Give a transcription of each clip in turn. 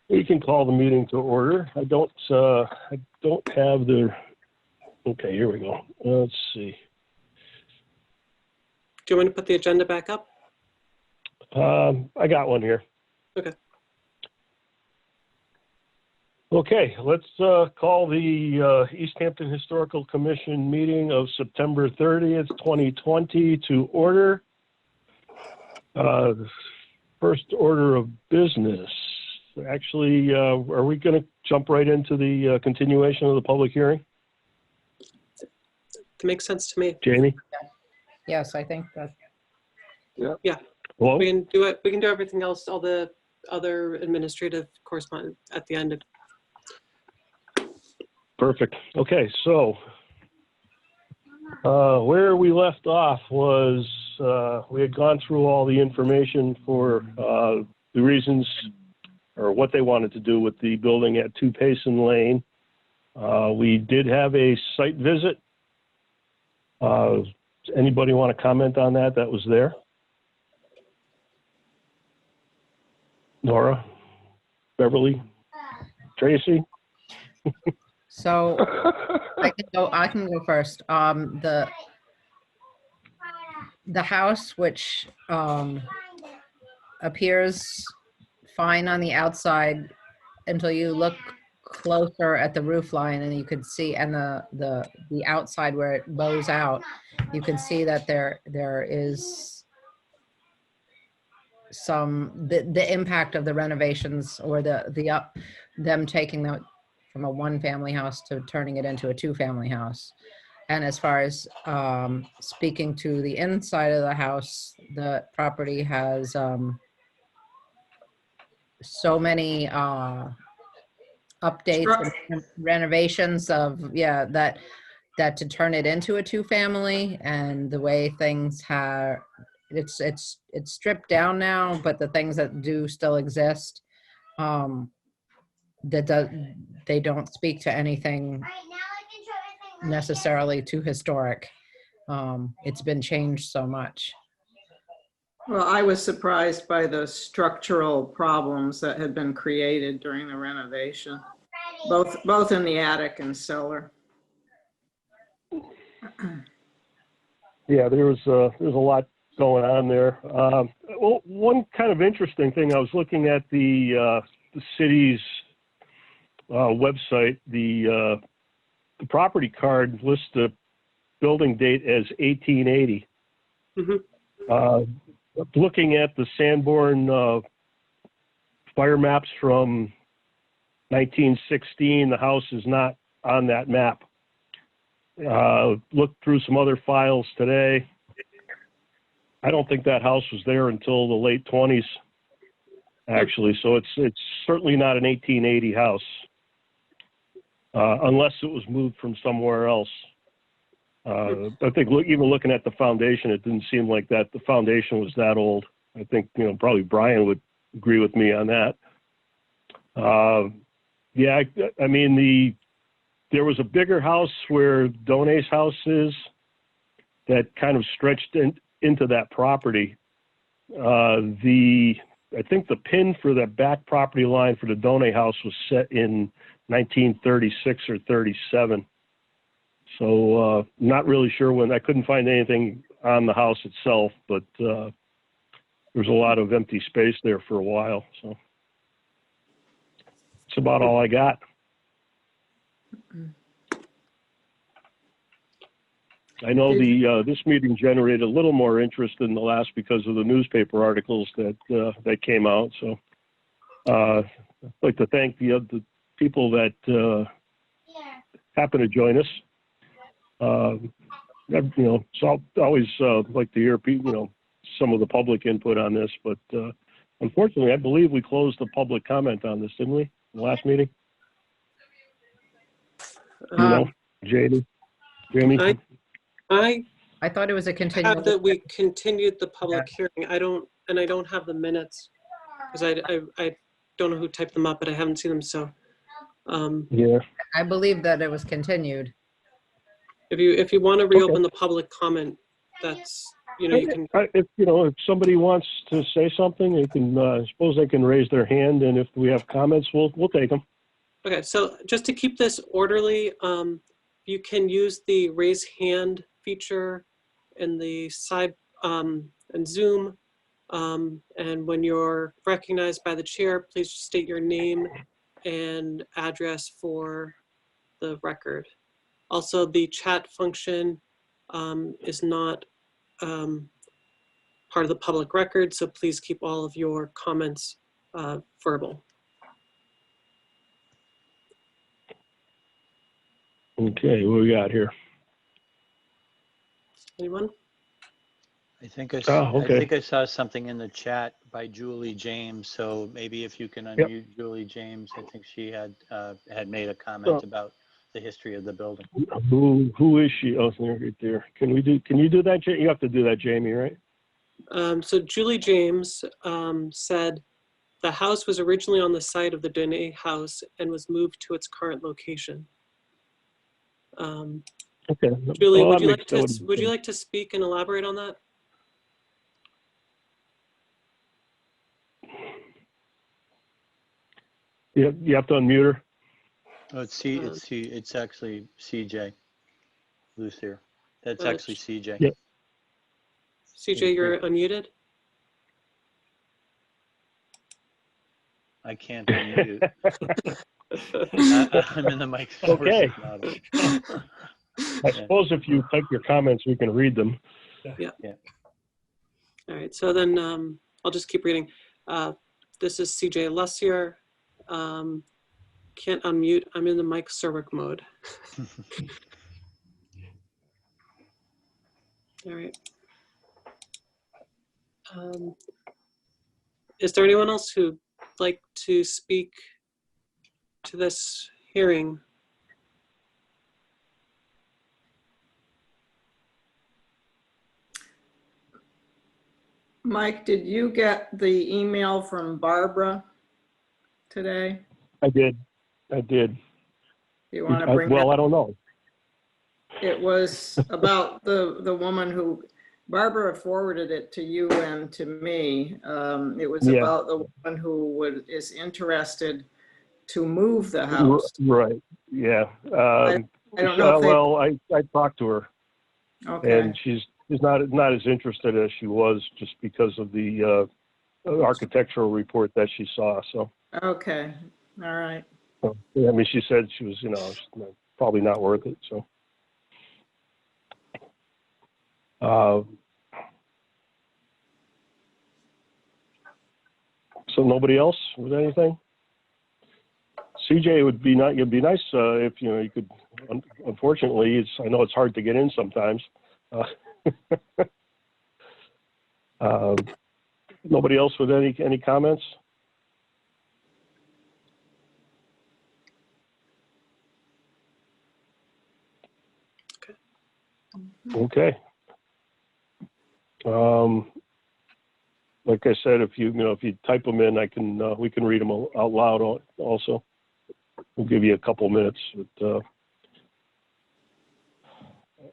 We can call the meeting to order. I don't have the, okay, here we go. Let's see. Do you want me to put the agenda back up? I got one here. Okay. Okay, let's call the Easthampton Historical Commission meeting of September 30th, 2020 to order. First order of business. Actually, are we going to jump right into the continuation of the public hearing? That makes sense to me. Jamie? Yes, I think that. Yeah. Hello? We can do it. We can do everything else, all the other administrative correspondence at the end. Perfect. Okay, so where we left off was we had gone through all the information for the reasons or what they wanted to do with the building at 2 Payson Lane. We did have a site visit. Anybody want to comment on that? That was there. Nora, Beverly, Tracy. So I can go first. The house, which appears fine on the outside until you look closer at the roof line, and you could see, and the outside where it bows out, you can see that there is the impact of the renovations, or them taking them from a 1-family house to turning it into a 2-family house. And as far as speaking to the inside of the house, the property has so many updates and renovations of, that to turn it into a 2-family, and the way things have, it's stripped down now, but the things that do still exist, they don't speak to anything necessarily too historic. It's been changed so much. Well, I was surprised by the structural problems that had been created during the renovation, both in the attic and cellar. Yeah, there's a lot going on there. Well, one kind of interesting thing, I was looking at the city's website. The property card lists the building date as 1880. Mm-hmm. Looking at the Sanborn fire maps from 1916, the house is not on that map. Looked through some other files today. I don't think that house was there until the late 20s, actually. So it's certainly not an 1880 house, unless it was moved from somewhere else. I think even looking at the foundation, it didn't seem like that the foundation was that old. I think, probably Brian would agree with me on that. Yeah, I mean, there was a bigger house where Donay's house is that kind of stretched into that property. I think the pin for that back property line for the Donay house was set in 1936 or 37. So not really sure when. I couldn't find anything on the house itself, but there's a lot of empty space there for a while. So that's about all I got. I know this meeting generated a little more interest than the last because of the newspaper articles that came out. So I'd like to thank the people that happen to join us. So I'll always like to hear people, some of the public input on this, but unfortunately, I believe we closed the public comment on this, didn't we? The last meeting. Jamie. I thought it was a have continuation. that we continued the public hearing. I don't have the minutes because I don't know who typed them up, but I haven't seen them. So yeah, I believe that it was continued. if you want to reopen the public comment, that's you know, you can, If somebody wants to say something, they can, I suppose they can raise their hand, and if we have comments, we'll take them. okay, so just to keep this orderly, you can use the raise hand feature in the side and Zoom. And when you're recognized by the chair, please state your name and address for the record. Also, the chat function is not part of the public record, so please keep all of your comments verbal. Okay, what we got here? Anyone? I think I okay. think I saw something in the chat by Julie James. So maybe if you can unmute Julie James, I think she had made a comment about the history of the building. Who is she? Oh, right there. Can you do that? You have to do that, Jamie, right? So Julie James said the house was originally on the site of the Dene house and was moved to its current location. Okay. Julie, Well, would you like to speak and elaborate on that? You have to unmute her. Oh, it's actually CJ who's here. That's actually CJ. Yeah. CJ, you're unmuted. I can't unmute. I'm in the mic. Okay. Model. I suppose if you type your comments, we can read them. Yeah. All right. So then I'll just keep reading. This is CJ Lussier. Can't unmute. I'm in the Mike Cerwick mode. All right. Is there anyone else who'd like to speak to this hearing? Mike, did you get the email from Barbara today? I did. Do you want to bring Well, I don't know. It was about the woman who, Barbara forwarded it to you and to me. It was about the woman who is interested to move the house. Right. Yeah. I don't know if well, I talked to her. Okay. And she's not as interested as she was just because of the architectural report that she saw. So. Okay. All right. So, I mean, she said she was, probably not worth it. So. So nobody else with anything? CJ, it'd be nice if you could. Unfortunately, I know it's hard to get in sometimes. Nobody else with any comments? Okay. Like I said, if you type them in, we can read them out loud also. We'll give you a couple minutes. But,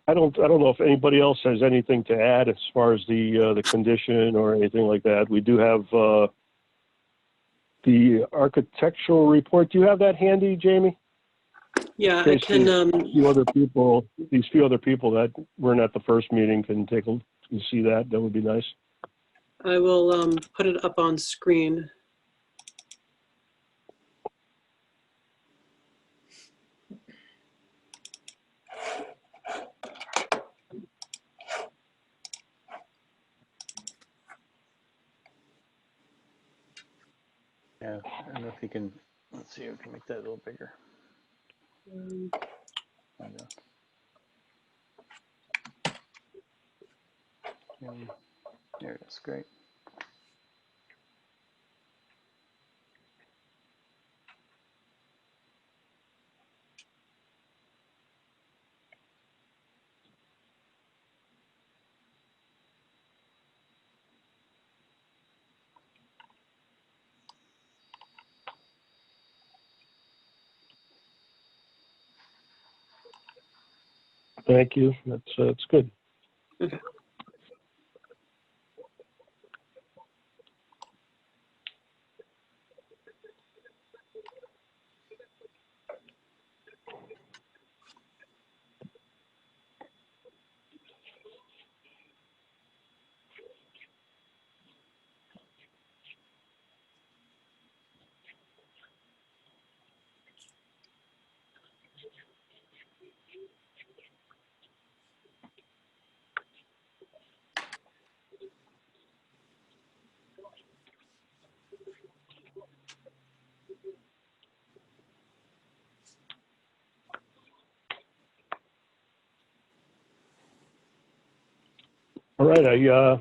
I don't know if anybody else has anything to add as far as the condition or anything like that. We do have the architectural report. Do you have that handy, Jamie? Yeah, I can. These few other people that weren't at the first meeting can see that. That would be nice. I will put it up on screen. Yeah, I don't know if you can. Let's see if we can make that a little bigger. There it is. Great. Thank you. That's good. Okay. right.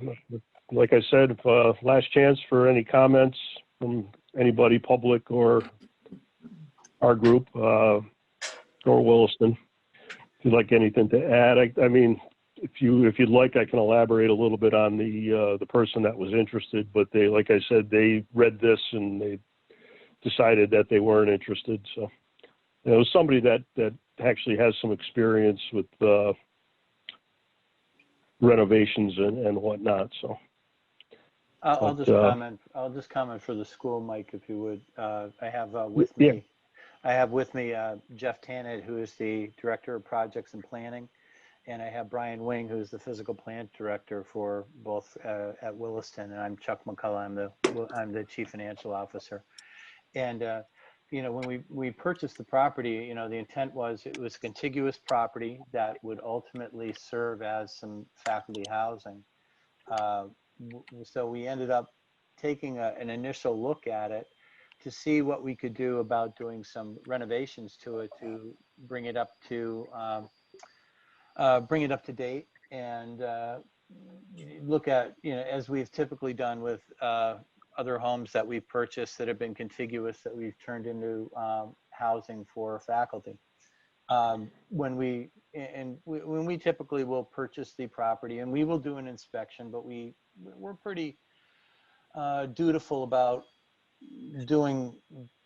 Like I said, last chance for any comments from anybody, public or our group, or Williston. If you'd like anything to add, I mean, if you'd like, I can elaborate a little bit on the person that was interested. But they, like I said, they read this and they decided that they weren't interested. So it was somebody that actually has some experience with renovations and whatnot. So I'll just comment. I'll just comment for the school, Mike, if you would. I have with me. Yeah. I have with me Jeff Tannett, who is the Director of Projects and Planning, and I have Brian Wing, who's the Physical Plant Director for both at Williston, and I'm Chuck McCullough. I'm the Chief Financial Officer. And you know, when we purchased the property, you know, the intent was it was a contiguous property that would ultimately serve as some faculty housing. So we ended up taking an initial look at it to see what we could do about doing some renovations to it to bring it up to date and look at, you know, as we've typically done with other homes that we've purchased that have been contiguous that we've turned into housing for faculty. When we typically will purchase the property and we will do an inspection, but we're pretty dutiful about doing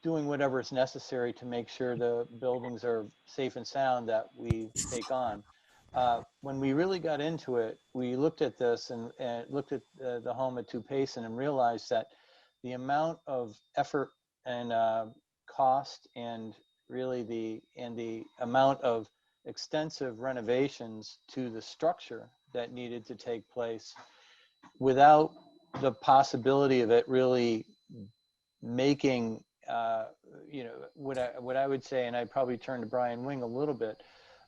whatever is necessary to make sure the buildings are safe and sound that we take on. When we really got into it, we looked at this and looked at the home at Two Payson and realized that the amount of effort and cost and really the amount of extensive renovations to the structure that needed to take place without the possibility of it really making, you know, what I would say, and I'd probably turn to Brian Wing a little bit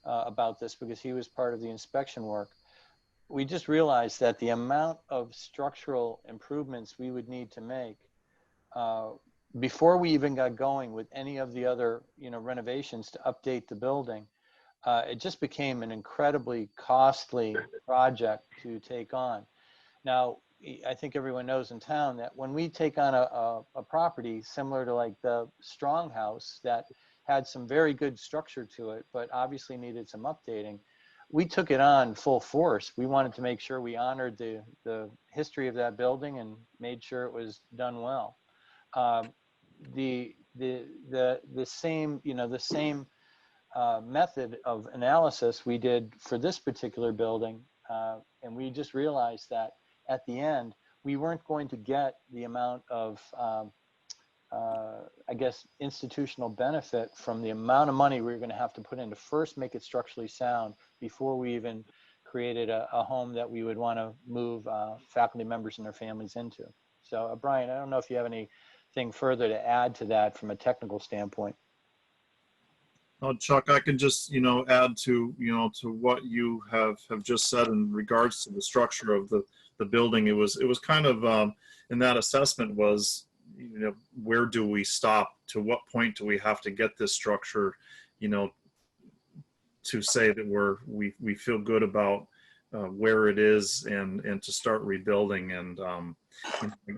about this because he was part of the inspection work. We just realized that the amount of structural improvements we would need to make before we even got going with any of the other, you know, renovations to update the building, it just became an incredibly costly project to take on. Now, I think everyone knows in town that when we take on a property similar to like the Strong House that had some very good structure to it, but obviously needed some updating, we took it on full force. We wanted to make sure we honored the history of that building and made sure it was done well. The same, you know, the same method of analysis we did for this particular building, and we just realized that at the end, we weren't going to get the amount of, I guess, institutional benefit from the amount of money we were going to have to put in to first make it structurally sound before we even created a home that we would want to move faculty members and their families into. So, Brian, I don't know if you have anything further to add to that from a technical standpoint. Chuck, I can just, you know, add to, you know, to what you have just said in regards to the structure of the building. It was kind of in that assessment was, you know, where do we stop? To what point do we have to get this structure, you know, to say that we feel good about where it is and to start rebuilding. And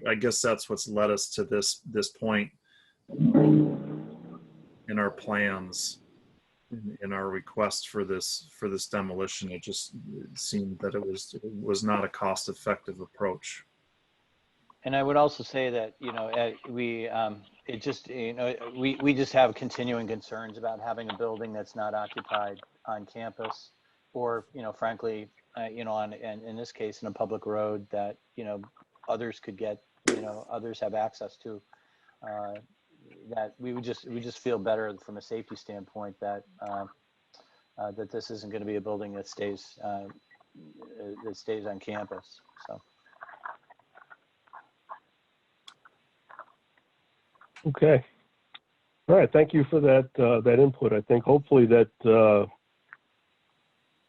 I guess that's what's led us to this point in our plans, in our request for this demolition. It seemed that it was not a cost-effective approach. And I would also say that, you know, we just have continuing concerns about having a building that's not occupied on campus, or, you know, frankly, you know, and in this case, in a public road that, you know, others could get, you know, others have access to. That we just feel better from a safety standpoint that that this isn't going to be a building that stays on campus. So. Okay. All right. Thank you for that input. I think hopefully that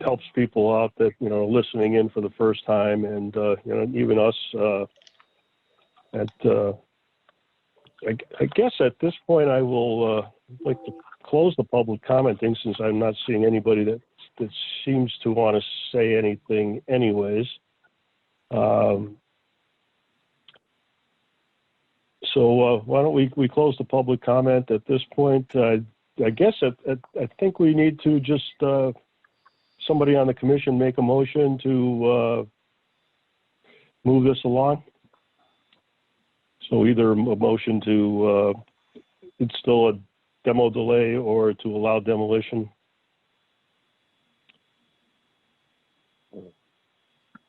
helps people out that, you know, listening in for the first time, and you know, even us. I guess at this point I will like to close the public commenting, since I'm not seeing anybody that seems to want to say anything anyways. So why don't we close the public comment at this point? I guess I think we need to just somebody on the commission make a motion to move this along. So either a motion to instill a demo delay or to allow demolition.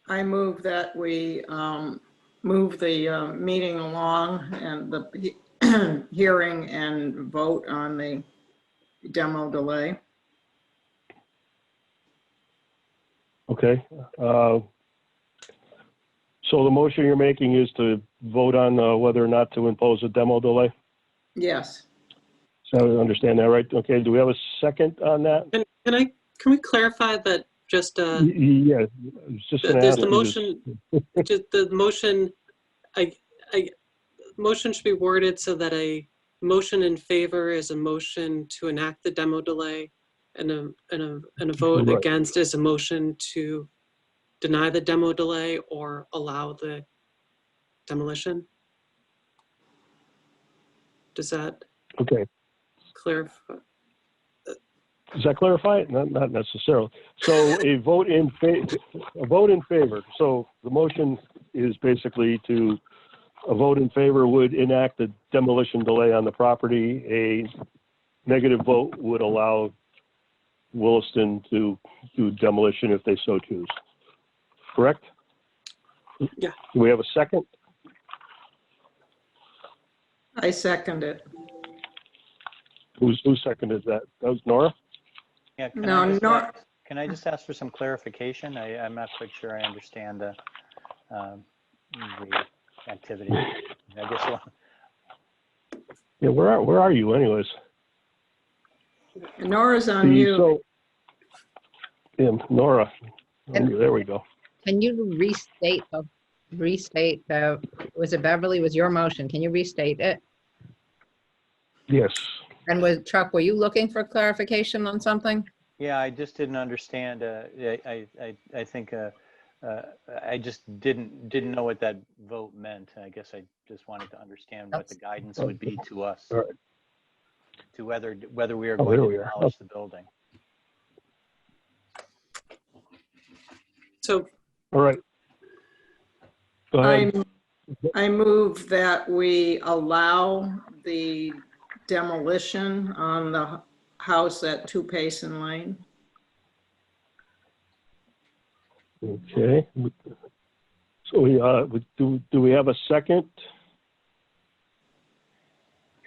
I move that we move the meeting along and the hearing and vote on the demo delay. Okay. So the motion you're making is to vote on whether or not to impose a demo delay? Yes. So I understand that, right? Okay, do we have a second on that? Can we clarify that just Yeah, I was just gonna there's ask the you motion, just the motion, motion should be worded so that a motion in favor is a motion to enact the demo delay, and a vote Right. against is a motion to deny the demo delay or allow the demolition. Does that Okay, clarify? does that clarify it? Not necessarily. So a vote in favor. So the motion is basically to a vote in favor would enact a demolition delay on the property. A negative vote would allow Williston to do demolition if they so choose. Correct? Yeah. Do we have a second? I second it. Who seconded that? That was Nora? Yeah, can I just ask for some clarification? I'm not quite sure I understand the activity. I guess Yeah, where are you anyways? Nora's on mute. So, yeah, Nora. And- There we go. Can you restate was it Beverly, was your motion? Can you restate it? Yes. And Chuck, were you looking for clarification on something? yeah, I just didn't understand. I think I just didn't know what that vote meant. I guess I just wanted to understand what the guidance would be to us, All right. to whether we are Oh, going there to we are. demolish the building. So All right. Go ahead. I move that we allow the demolition on the house at 2 Payson Lane. Okay. So do we have a second?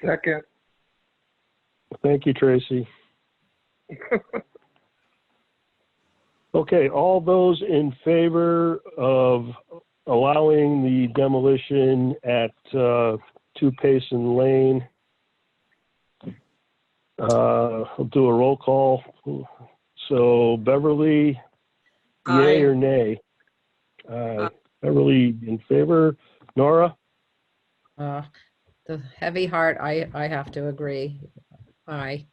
Second. Thank you, Tracy. Okay, all those in favor of allowing the demolition at 2 Payson Lane, I'll do a roll call. So Beverly, yay Aye. or nay? Beverly in favor. Nora? The heavy heart, I have to agree. Aye.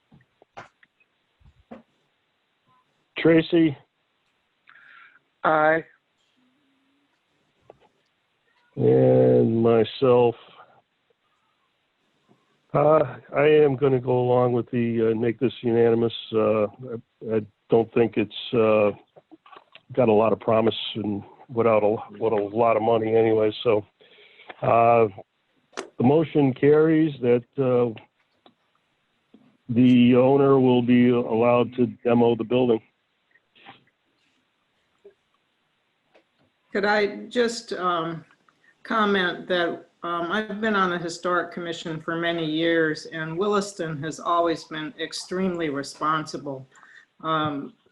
Tracy? Aye. And myself. I am going to go along with the make this unanimous. I don't think it's got a lot of promise and without a lot of money anyway. So the motion carries that the owner will be allowed to demo the building. Could I just comment that I've been on the Historic Commission for many years, and Williston has always been extremely responsible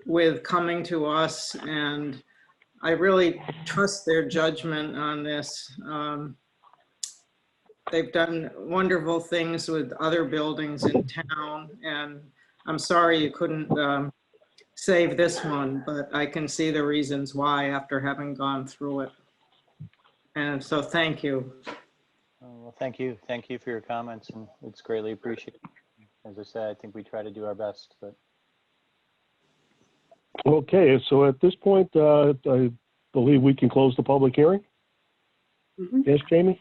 with coming to us, and I really trust their judgment on this. They've done wonderful things with other buildings in town, and I'm sorry you couldn't save this one, but I can see the reasons why after having gone through it. And so thank you. Well, thank you for your comments, and it's greatly appreciated. As I said, I think we try to do our best, but Okay, so at this point, I believe we can close the public hearing. Mhm. Yes, Jamie?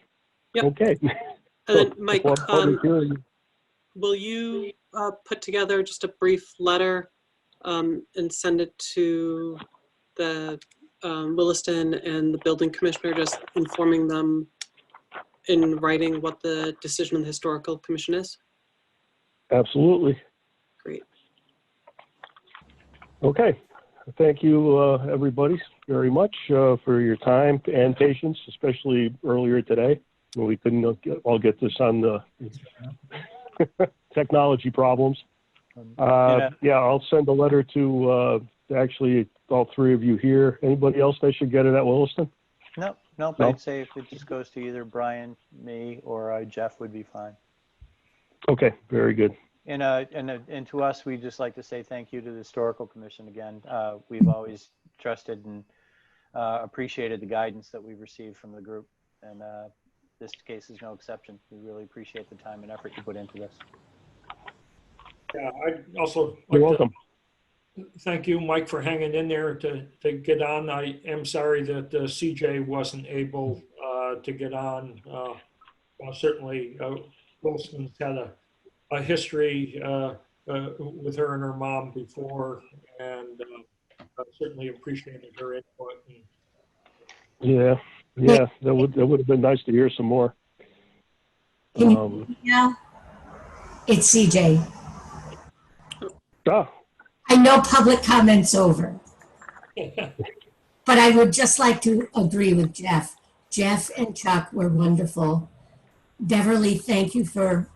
Yep. Okay. And then, So, Mike, public hearing. will you put together just a brief letter and send it to the Williston and the building commissioner, just informing them in writing what the decision of the historical commission is? Absolutely. Great. Okay. Thank you, everybody, very much for your time and patience, especially earlier today when we couldn't all get this on the technology problems. Yeah, I'll send a letter to actually all three of you here. Anybody else that should get it at Williston? Nope. No? I'd say if it just goes to either Brian, me, or Jeff would be fine. Okay, very good. And to us, we'd just like to say thank you to the Historical Commission again. We've always trusted and appreciated the guidance that we've received from the group. And this case is no exception. We really appreciate the time and effort you put into this. Yeah, I'd also You're like to welcome. thank you, Mike, for hanging in there to get on. I am sorry that CJ wasn't able to get on. Well, certainly, Wilson's had a history with her and her mom before, and certainly appreciated her input. Yeah, that would have been nice to hear some more. Can you hear me now? It's CJ. Ah, I know public comment's over, but I would just like to agree with Jeff. Jeff and Chuck were wonderful. Beverly, thank you for,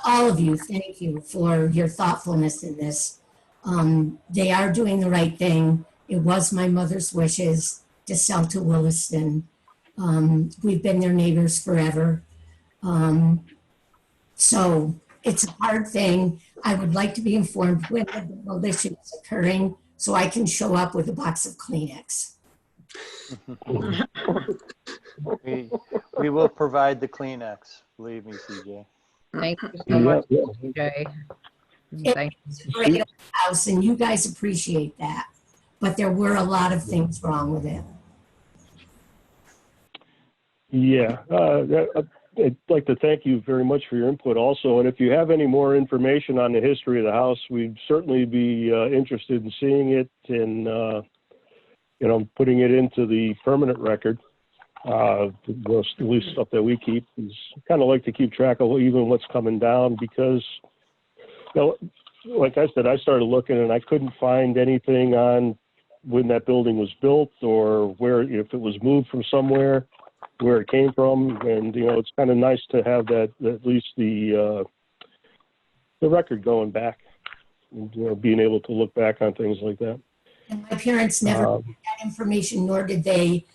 all of you, thank you for your thoughtfulness in this. They are doing the right thing. It was my mother's wishes to sell to Williston. We've been their neighbors forever. So it's a hard thing. I would like to be informed when the demolition is occurring so I can show up with a box of Kleenex. We will provide the Kleenex, believe me, CJ. Thank you so much, yeah. CJ. Thank you. It's a great old house, and you guys appreciate that. But there were a lot of things wrong with it. Yeah, I'd like to thank you very much for your input also. And if you have any more information on the history of the house, we'd certainly be interested in seeing it and, putting it into the permanent record. At least stuff that we keep is kind of like to keep track of even what's coming down because, like I said, I started looking and I couldn't find anything on when that building was built or where, if it was moved from somewhere, where it came from. And, it's kind of nice to have that, at least the record going back and, being able to look back on things like that. And my parents never had that information, nor did they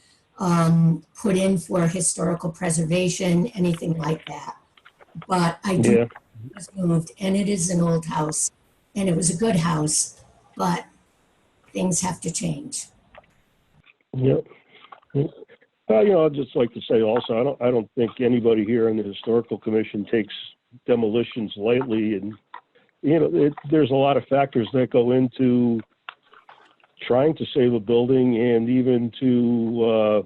put in for historical preservation, anything like that. But I do know it was moved, and it is an old house, and it was a good house, but things have to change. Yep. I'd just like to say also, I don't think anybody here in the Historical Commission takes demolitions lightly, and there's a lot of factors that go into trying to save a building, and even to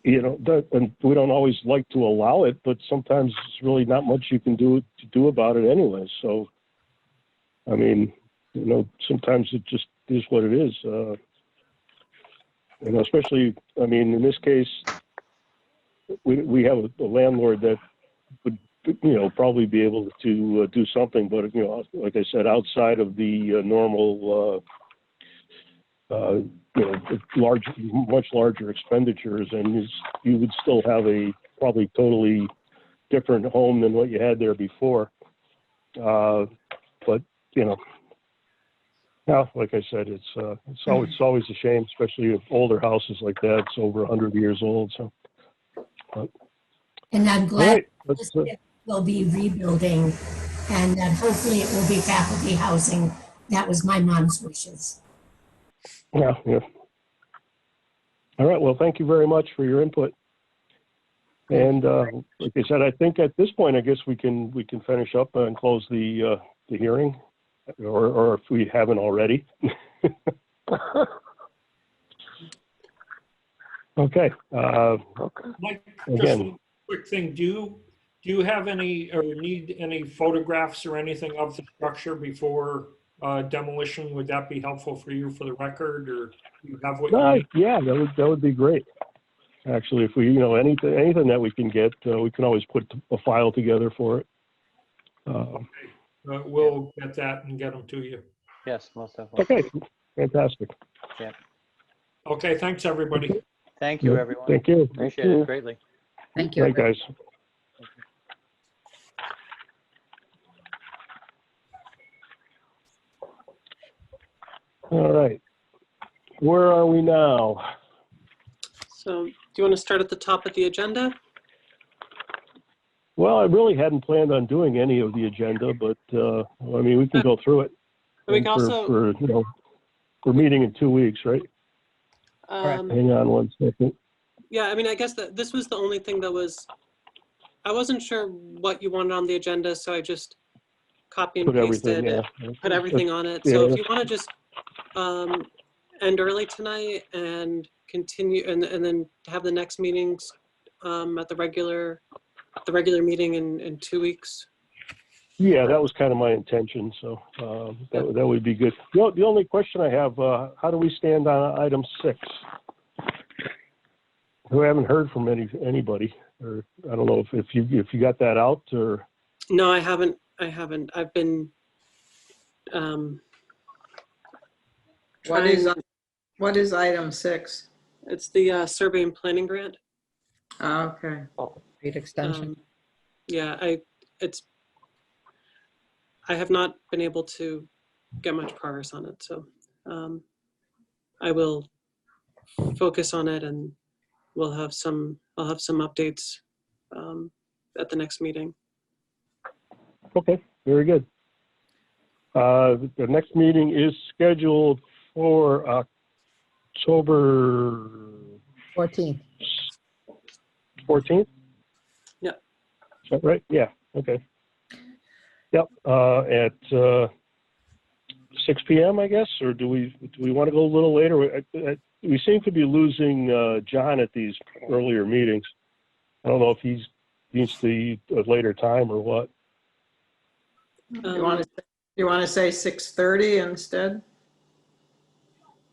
and we don't always like to allow it, but sometimes it's really not much you can do about it anyway. So, I mean, sometimes it just is what it is. Especially, I mean, in this case, we have a landlord that would, probably be able to do something, but, like I said, outside of the normal, much larger expenditures, and you would still have a probably totally different home than what you had there before. But, now, like I said, it's always a shame, especially if older houses like that. It's over 100 years old. So, And I'm glad right, we'll be rebuilding, and that hopefully it will be faculty housing. That was my mom's wishes. yeah. All right. Well, thank you very much for your input. And like I said, I think at this point, I guess we can finish up and close the hearing, or if we haven't already. Okay. Mike, just Again. one quick thing. Do you have any or need any photographs or anything of the structure before demolition? Would that be helpful for you for the record, or do you have what you need? Yeah, that would be great. Actually, if we, anything that we can get, we can always put a file together for it. We'll get that and get them to you. Yes, most definitely. Okay, fantastic. Yeah. Okay, thanks, everybody. Thank you, everyone. Thank you. Appreciate it greatly. Thank you. Right, guys. All right. Where are we now? So do you want to start at the top of the agenda? Well, I really hadn't planned on doing any of the agenda, but I mean, we can go through it. We can And also, we're meeting in 2 weeks, right? Hang on one second. yeah, I mean, I guess that this was the only thing that was, I wasn't sure what you wanted on the agenda, so I just copy and Put everything, pasted, yeah. put everything on it. Yeah, So if you want to just end early tonight and continue, and then have the next meetings at the regular meeting in 2 weeks. Yeah, that was kind of my intention, so that would be good. The only question I have, how do we stand on item 6? We haven't heard from anybody, or I don't know if you got that out, or No, I haven't. I've been What is item 6? it's the survey and planning grant. Okay. Great extension. Yeah, I have not been able to get much progress on it, so I will focus on it, and I'll have some updates at the next meeting. okay, very good. The next meeting is scheduled for October 14th. 14th? Yeah. Is that right? Yeah, okay. Yep, at 6 p.m., I guess, or do we want to go a little later? We seem to be losing John at these earlier meetings. I don't know if he's needs a later time or what. You want to say 6:30 instead?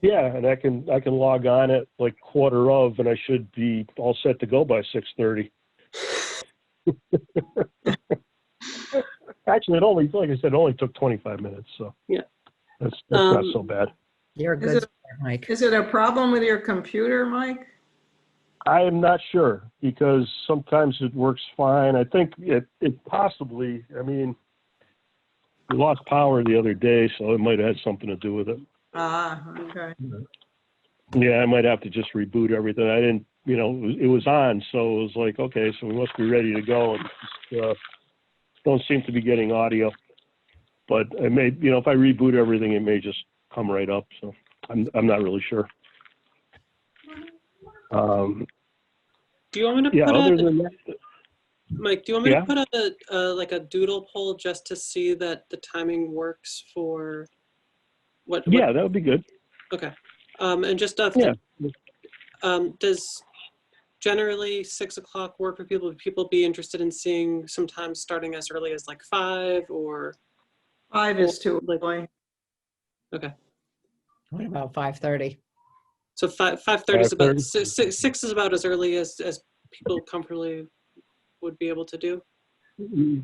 Yeah, and I can log on at like 1:15, and I should be all set to go by 6:30. Actually, like I said, it only took 25 minutes, so Yeah. that's not so bad. You're a good sport, Mike. Is it a problem with your computer, Mike? I am not sure, because sometimes it works fine. I think it possibly, I mean, we lost power the other day, so it might have had something to do with it. Ah, okay. Yeah, I might have to just reboot everything. I didn't, it was on, so it was like, okay, so we must be ready to go. And just, don't seem to be getting audio, but it may, if I reboot everything, it may just come right up. So I'm not really sure. Do you want me to Yeah, put other than that, Mike, do you want me Yeah. to put like a doodle poll just to see that the timing works for what? yeah, that would be good. Okay. And just Yeah. does generally 6 o'clock work for people? Would people be interested in seeing sometimes starting as early as like 5 or? 5 is too Like- early. Okay. What about 5:30? So 5:30 is about 5:30? 6 is about as early as people comfortably would be able to do.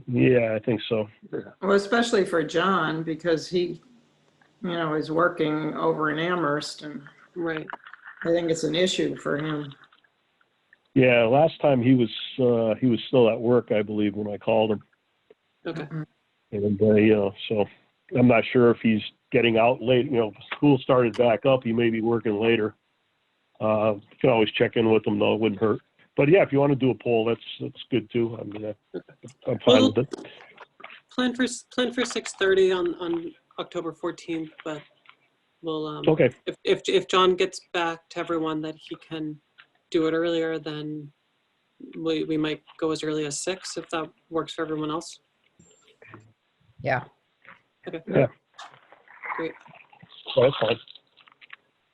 Yeah, I think so. Well, especially for John, because he, is working over in Amherst, and Right. I think it's an issue for him. Yeah, last time he was still at work, I believe, when I called him. Okay. And so I'm not sure if he's getting out late. School started back up. He may be working later. You can always check in with him, though. It wouldn't hurt. But yeah, if you want to do a poll, that's good too. I mean, I'm fine with it. Plan for 6:30 on October 14th, but we'll Okay. if John gets back to everyone that he can do it earlier, then we might go as early as 6 if that works for everyone else. Yeah. Okay. Yeah. Great. So that's fine.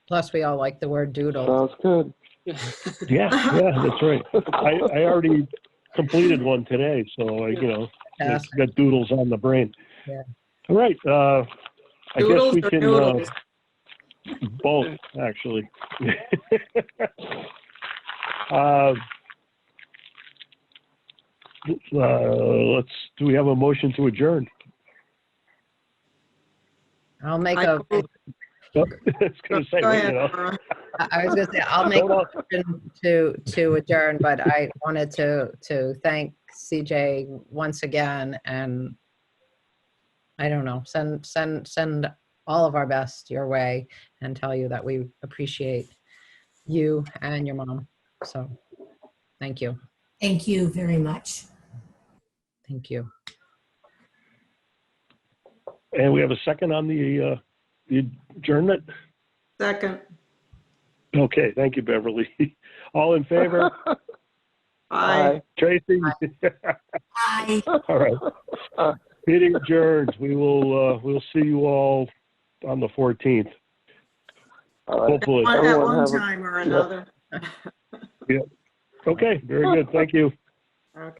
Plus, we all like the word doodle. Sounds good. Yeah. Yeah, that's right. I already completed one today, so I, it's Fantastic. got doodles on the brain. Yeah. All right, I guess Doodles we or can, noodles? both, actually. Do we have a motion to adjourn? I'll make I a, move- It's gonna say, Go well, ahead, Laura. I was gonna say, I'll make a Hold motion to adjourn, but I wanted to thank CJ once again, and I don't know, send all of our best your way and tell you that we appreciate you and your mom. So, thank you. Thank you very much. Thank you. and we have a second on the adjournment? Second. Okay, thank you, Beverly. All in favor? Aye. Tracy? Bye. All right. Meeting adjourned. We'll see you all on the 14th. All right. Hopefully. At Everyone one have a- time or another. Okay, very good. Thank you. Okay.